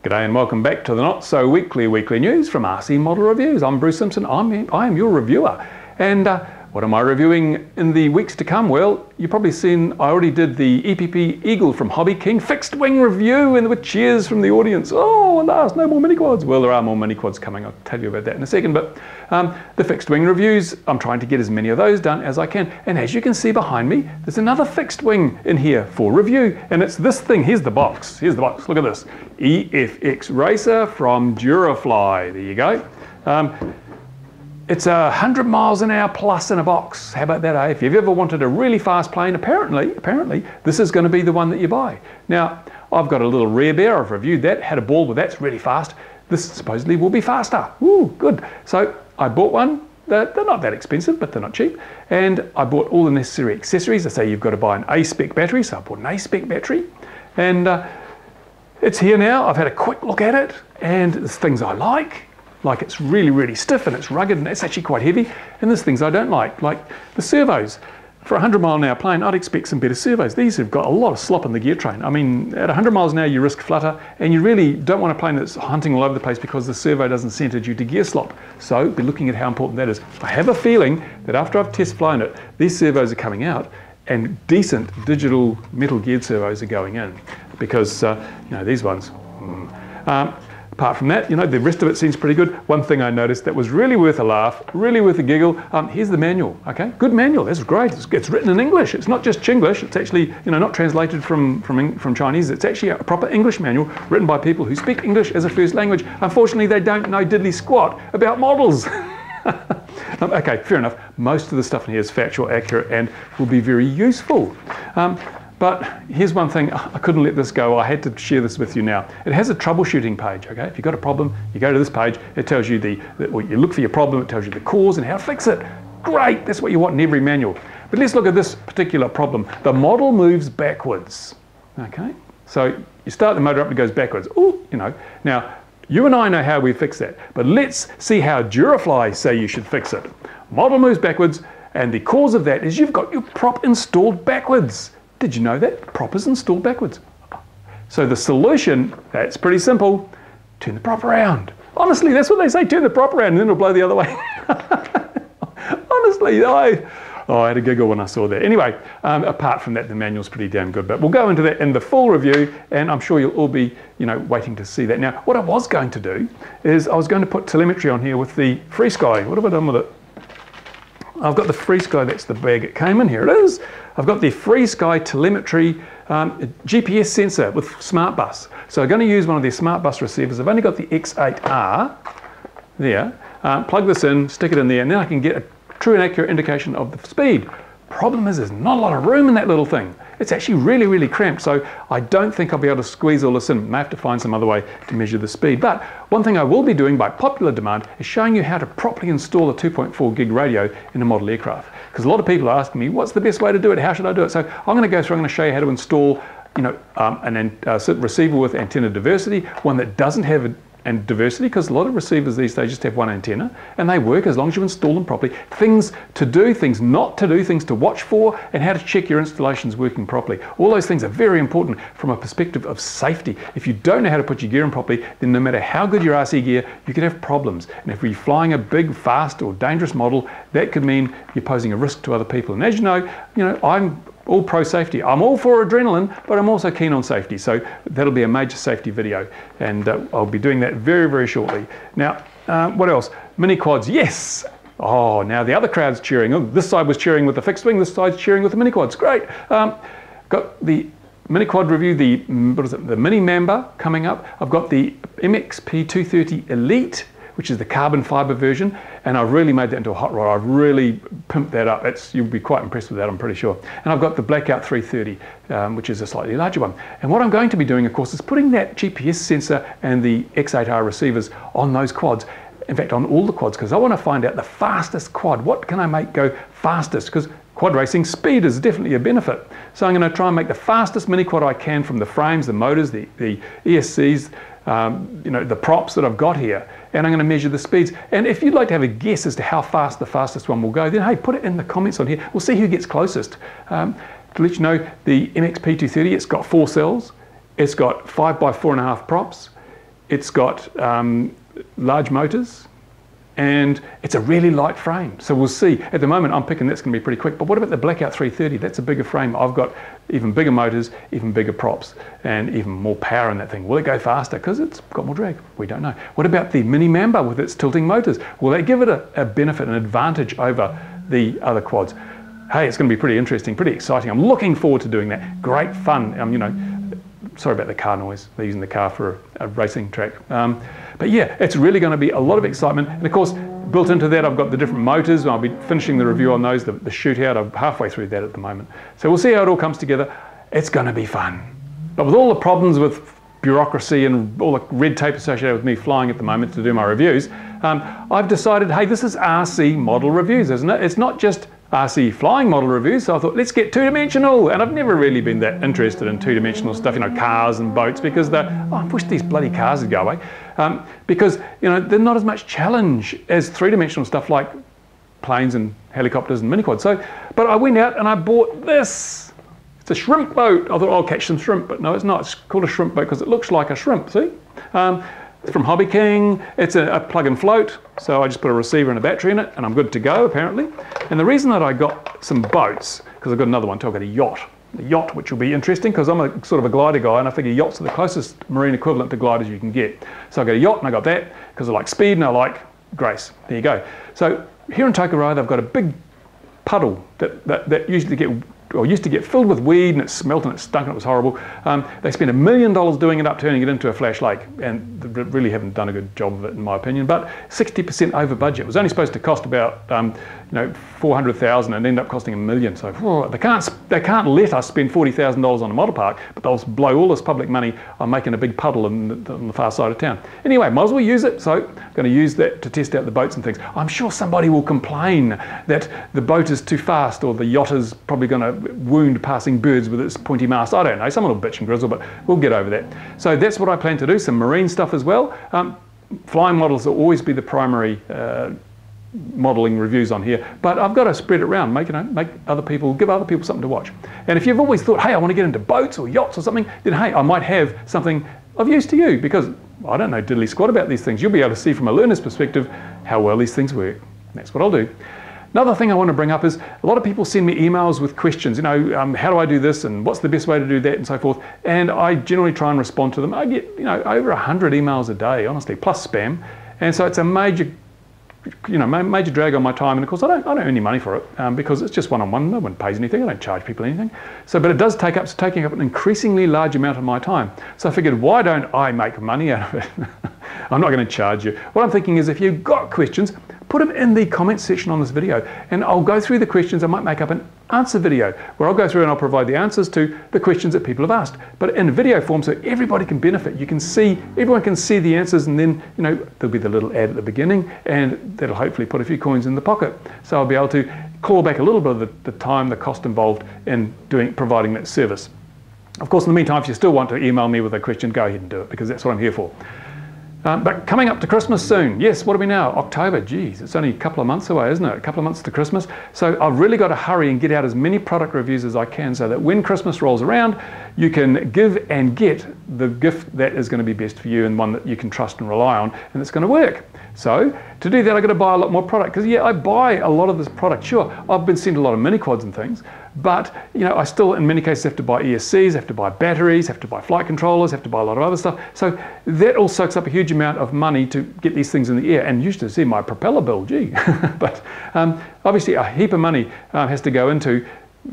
G'day and welcome back to the Not So Weekly News from RC Model Reviews. I'm Bruce Simpson, I am your reviewer. And what am I reviewing in the weeks to come? Well, you've probably seen I already did the EPP Eagle from Hobby King fixed wing review and with cheers from the audience. Oh, alas, no more mini-quads. Well, there are more mini-quads coming. I'll tell you about that in a second. But the fixed wing reviews, I'm trying to get as many of those done as I can. And as you can see behind me, there's another fixed wing in here for review. And it's this thing. Here's the box. Here's the box. Look at this. EFX Racer from Duralfly. There you go. It's 100 miles an hour plus in a box. How about that, eh? If you've ever wanted a really fast plane, apparently, this is going to be the one that you buy. Now, I've got a little rear bear. I've reviewed that, had a ball with that's really fast. This supposedly will be faster. Ooh, good. So I bought one. They're not that expensive, but they're not cheap. And I bought all the necessary accessories. I say you've got to buy an A-spec battery, so I bought an A-spec battery. And it's here now. I've had a quick look at it, and there's things I like it's really, really stiff and it's rugged and it's actually quite heavy. And there's things I don't like the servos. For a 100 mile an hour plane, I'd expect some better servos. These have got a lot of slop in the gear train. I mean, at 100 miles an hour, you risk flutter, and you really don't want a plane that's hunting all over the place because the servo doesn't center due to gear slop. So be looking at how important that is. I have a feeling that after I've test flown it, these servos are coming out and decent digital metal geared servos are going in because, these ones. Apart from that, the rest of it seems pretty good. One thing I noticed that was really worth a laugh, really worth a giggle, here's the manual, okay? Good manual, that's great. It's written in English. It's not just Chinglish. It's actually, not translated from Chinese. It's actually a proper English manual written by people who speak English as a first language. Unfortunately, they don't know diddly squat about models. Okay, fair enough. Most of the stuff in here is factual, accurate, and will be very useful. But here's one thing, I couldn't let this go. I had to share this with you now. It has a troubleshooting page, okay? If you've got a problem, you go to this page. It tells you you look for your problem, it tells you the cause and how to fix it. Great, that's what you want in every manual. But let's look at this particular problem. The model moves backwards, okay? So you start the motor up and it goes backwards. Ooh, Now, you and I know how we fix that. But let's see how Duralfly say you should fix it. Model moves backwards, and the cause of that is you've got your prop installed backwards. Did you know that? Prop is installed backwards. So the solution, that's pretty simple. Turn the prop around. Honestly, that's what they say, turn the prop around and then it'll blow the other way. Honestly, I had a giggle when I saw that. Anyway, apart from that, the manual's pretty damn good. But we'll go into that in the full review, and I'm sure you'll all be, waiting to see that. Now, what I was going to do is I was going to put telemetry on here with the FreeSky. What have I done with it? I've got the FreeSky, that's the bag it came in, here it is. I've got the FreeSky telemetry GPS sensor with smart bus. So I'm going to use one of their smart bus receivers. I've only got the X8R there. Plug this in, stick it in there, and then I can get a true and accurate indication of the speed. Problem is there's not a lot of room in that little thing. It's actually really, really cramped, so I don't think I'll be able to squeeze all this in. May have to find some other way to measure the speed. But one thing I will be doing by popular demand is showing you how to properly install a 2.4 gig radio in a model aircraft. Because a lot of people are asking me, what's the best way to do it? How should I do it? So I'm going to go through, I'm going to show you how to install a receiver with antenna diversity, one that doesn't have and diversity, because a lot of receivers these days just have one antenna and they work as long as you install them properly. Things to do, things not to do, things to watch for, and how to check your installations working properly. All those things are very important from a perspective of safety. If you don't know how to put your gear in properly, then no matter how good your RC gear, you could have problems. And if you're flying a big, fast or dangerous model, that could mean you're posing a risk to other people. And as you know, I'm all pro safety. I'm all for adrenaline, but I'm also keen on safety. So that'll be a major safety video, and I'll be doing that very, very shortly. Now, what else? Mini quads, yes. Oh, now the other crowd's cheering. Oh, this side was cheering with the fixed wing, this side's cheering with the mini quads. Great. Got the mini quad review, the Mini Mamba coming up. I've got the MXP 230 Elite, which is the carbon fiber version, and I've really made that into a hot rod. I've really pimped that up. You'll be quite impressed with that, I'm pretty sure. And I've got the Blackout 330, which is a slightly larger one. And what I'm going to be doing, of course, is putting that GPS sensor and the X8R receivers on those quads. In fact, on all the quads, because I want to find out the fastest quad. What can I make go fastest? Because quad racing, speed is definitely a benefit. So I'm going to try and make the fastest mini quad I can from the frames, the motors, the ESCs, the props that I've got here, and I'm going to measure the speeds. And if you'd like to have a guess as to how fast the fastest one will go, then hey, put it in the comments on here. We'll see who gets closest. To let you know, the MXP 230, it's got 4 cells, it's got 5 by 4.5 props, it's got large motors, and it's a really light frame. So we'll see. At the moment, I'm picking that's going to be pretty quick. But what about the Blackout 330? That's a bigger frame. I've got even bigger motors, even bigger props, and even more power in that thing. Will it go faster? Because it's got more drag. We don't know. What about the Mini Mamba with its tilting motors? Will they give it a benefit, an advantage over the other quads? Hey, it's going to be pretty interesting, pretty exciting. I'm looking forward to doing that. Great fun. You know, sorry about the car noise. They're using the car for a racing track. But yeah, it's really going to be a lot of excitement. And of course, built into that, I've got the different motors. I'll be finishing the review on those, the shootout. I'm halfway through that at the moment. So we'll see how it all comes together. It's going to be fun. But with all the problems with bureaucracy and all the red tape associated with me flying at the moment to do my reviews, I've decided, hey, this is RC model reviews, isn't it? It's not just RC flying model reviews, so I thought, let's get two-dimensional. And I've never really been that interested in two-dimensional stuff, you know, cars and boats, because I wish these bloody cars would go away. Because, you know, they're not as much challenge as three-dimensional stuff like planes and helicopters and miniquads. So, but I went out and I bought this. It's a shrimp boat. I thought, I'll catch some shrimp, but no, it's not. It's called a shrimp boat because it looks like a shrimp, see? It's from Hobby King. It's a plug and float. So I just put a receiver and a battery in it and I'm good to go, apparently. And the reason that I got some boats, because I've got another one too, I've got a yacht. A yacht, which will be interesting because I'm a sort of a glider guy and I figure yachts are the closest marine equivalent to gliders you can get. So I got a yacht and I got that because I like speed and I like grace. There you go. So here in Tokarai, they've got a big puddle that used to get filled with weed and it smelt and it stunk and it was horrible. They spent $1 million doing it up, turning it into a flash lake, and they really haven't done a good job of it in my opinion, but 60% over budget. It was only supposed to cost about $400,000 and ended up costing $1 million. So they can't let us spend $40,000 on a model park, but they'll blow all this public money on making a big puddle on the far side of town. Anyway, might as well use it, so I'm going to use that to test out the boats and things. I'm sure somebody will complain that the boat is too fast or the yacht is probably going to wound passing birds with its pointy mast. I don't know, someone will bitch and grizzle, but we'll get over that. So that's what I plan to do, some marine stuff as well. Flying models will always be the primary modelling reviews on here, but I've got to spread it around, give other people something to watch. And if you've always thought, hey, I want to get into boats or yachts or something, then hey, I might have something of use to you, because I don't know diddly squat about these things. You'll be able to see from a learner's perspective how well these things work. That's what I'll do. Another thing I want to bring up is a lot of people send me emails with questions, how do I do this and what's the best way to do that and so forth, and I generally try and respond to them. I get over 100 emails a day, honestly, plus spam, and so it's a major drag on my time, and of course I don't earn any money for it because it's just one-on-one. No one pays anything. I don't charge people anything. So, but it does taking up an increasingly large amount of my time. So I figured, why don't I make money out of it? I'm not going to charge you. What I'm thinking is, if you've got questions, put them in the comments section on this video, and I'll go through the questions. I might make up an answer video where I'll go through and I'll provide the answers to the questions that people have asked, but in video form so everybody can benefit. Everyone can see the answers, and then there'll be the little ad at the beginning, and that'll hopefully put a few coins in the pocket. So I'll be able to claw back a little bit of the time, the cost involved in providing that service. Of course, in the meantime, if you still want to email me with a question, go ahead and do it, because that's what I'm here for. But coming up to Christmas soon. Yes, what are we now? October. Geez, it's only a couple of months away, isn't it? A couple of months to Christmas. So I've really got to hurry and get out as many product reviews as I can, so that when Christmas rolls around, you can give and get the gift that is going to be best for you, and one that you can trust and rely on, and it's going to work. So to do that, I've got to buy a lot more product, because yeah, I buy a lot of this product. Sure, I've been sent a lot of miniquads and things, but I still in many cases have to buy ESCs, have to buy batteries, have to buy flight controllers, have to buy a lot of other stuff. So that all soaks up a huge amount of money to get these things in the air, and you should see my propeller bill, gee. But obviously a heap of money has to go into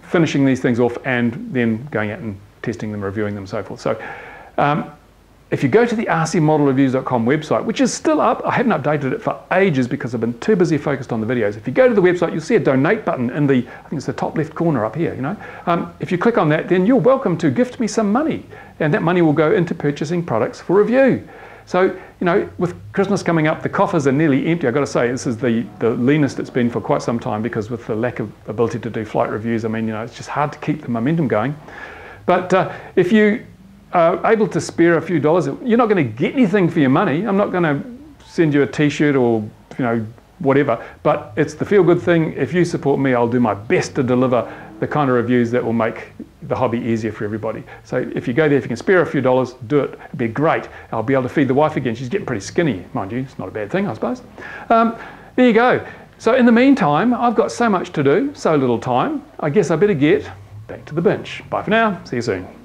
finishing these things off and then going out and testing them, reviewing them, and so forth. So if you go to the rcmodelreviews.com website, which is still up, I haven't updated it for ages because I've been too busy focused on the videos. If you go to the website, you'll see a donate button in the, I think it's the top left corner up here, If you click on that, then you're welcome to gift me some money, and that money will go into purchasing products for review. So, with Christmas coming up, the coffers are nearly empty. I've got to say, this is the leanest it's been for quite some time, because with the lack of ability to do flight reviews, I mean, it's just hard to keep the momentum going. But if you able to spare a few dollars, you're not going to get anything for your money. I'm not going to send you a t-shirt or whatever, but it's the feel-good thing. If you support me, I'll do my best to deliver the kind of reviews that will make the hobby easier for everybody. So if you go there, if you can spare a few dollars, do it. It'd be great. I'll be able to feed the wife again. She's getting pretty skinny, mind you. It's not a bad thing, I suppose. There you go. So in the meantime, I've got so much to do, so little time. I guess I better get back to the bench. Bye for now. See you soon.